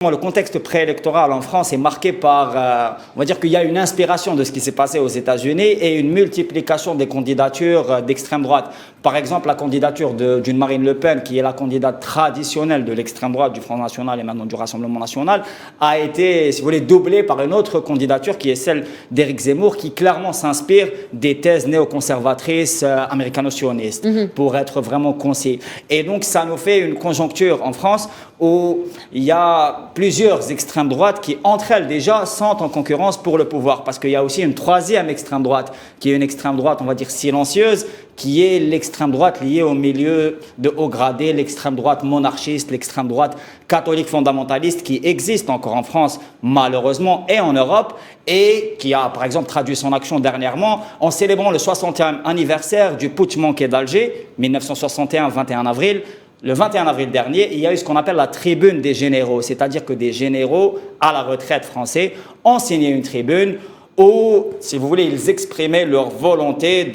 Le contexte préélectoral en France est marqué par, on va dire qu'il y a une inspiration de ce qui s'est passé aux États-Unis et une multiplication des candidatures d'extrême droite. Par exemple, la candidature d'une Marine Le Pen, qui est la candidate traditionnelle de l'extrême droite, du Front National et maintenant du Rassemblement National, a été, si vous voulez, doublée par une autre candidature qui est celle d'Éric Zemmour, qui clairement s'inspire des thèses néoconservatrices américano-sionistes, pour être vraiment concis. Et donc, ça nous fait une conjoncture en France où il y a plusieurs extrêmes droites qui, entre elles déjà, sont en concurrence pour le pouvoir. Parce qu'il y a aussi une troisième extrême droite, qui est une extrême droite, on va dire, silencieuse, qui est l'extrême droite liée au milieu de haut gradé, l'extrême droite monarchiste, l'extrême droite catholique fondamentaliste, qui existe encore en France, malheureusement, et en Europe, et qui a, par exemple, traduit son action dernièrement en célébrant le 60e anniversaire du putsch manqué d'Alger, 1961, 21 avril. Le 21 avril dernier, il y a eu ce qu'on appelle la tribune des généraux, c'est-à-dire que des généraux à la retraite français ont signé une tribune où, si vous voulez, ils exprimaient leur volonté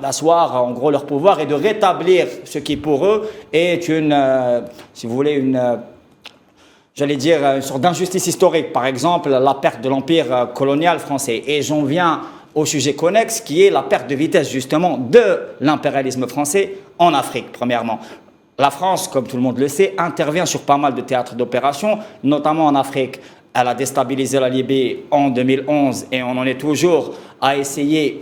d'asseoir en gros leur pouvoir et de rétablir ce qui pour eux est si vous voulez, j'allais dire, une sorte d'injustice historique. Par exemple, la perte de l'empire colonial français. Et j'en viens au sujet connexe qui est la perte de vitesse justement de l'impérialisme français en Afrique, premièrement. La France, comme tout le monde le sait, intervient sur pas mal de théâtres d'opération, notamment en Afrique. Elle a déstabilisé la Libye en 2011 et on en est toujours à essayer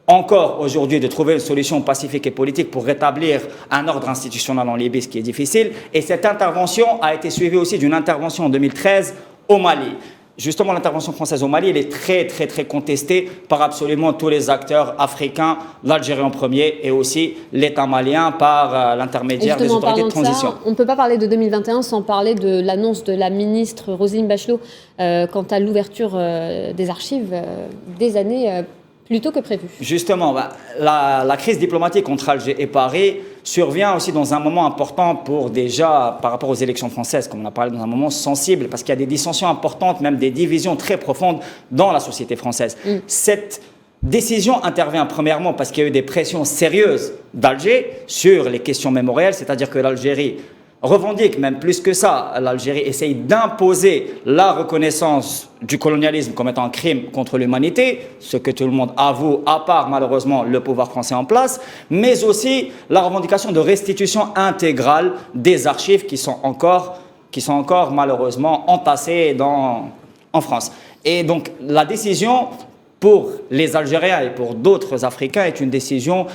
encore aujourd'hui de trouver une solution pacifique et politique pour rétablir un ordre institutionnel en Libye, ce qui est difficile. Et cette intervention a été suivie aussi d'une intervention en 2013 au Mali. Justement, l'intervention française au Mali, elle est très contestée par absolument tous les acteurs africains, l'Algérie en premier et aussi l'État malien par l'intermédiaire des autorités de transition. On ne peut pas parler de 2021 sans parler de l'annonce de la ministre Roselyne Bachelot quant à l'ouverture des archives des années plus tôt que prévu. Justement, la crise diplomatique entre Alger et Paris survient aussi dans un moment important par rapport aux élections françaises, comme on a parlé, dans un moment sensible, parce qu'il y a des dissensions importantes, même des divisions très profondes dans la société française. Cette décision intervient premièrement parce qu'il y a eu des pressions sérieuses d'Alger sur les questions mémorielles, c'est-à-dire que l'Algérie revendique, même plus que ça, l'Algérie essaye d'imposer la reconnaissance du colonialisme comme étant un crime contre l'humanité, ce que tout le monde avoue, à part malheureusement le pouvoir français en place, mais aussi la revendication de restitution intégrale des archives qui sont encore malheureusement entassées en France. Et donc la décision pour les Algériens et pour d'autres Africains est une décision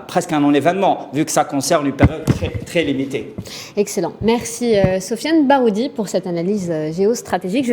presque un non-événement, vu que ça concerne une période très limitée. Excellent. Merci Sofiane Baroudi pour cette analyse géostratégique.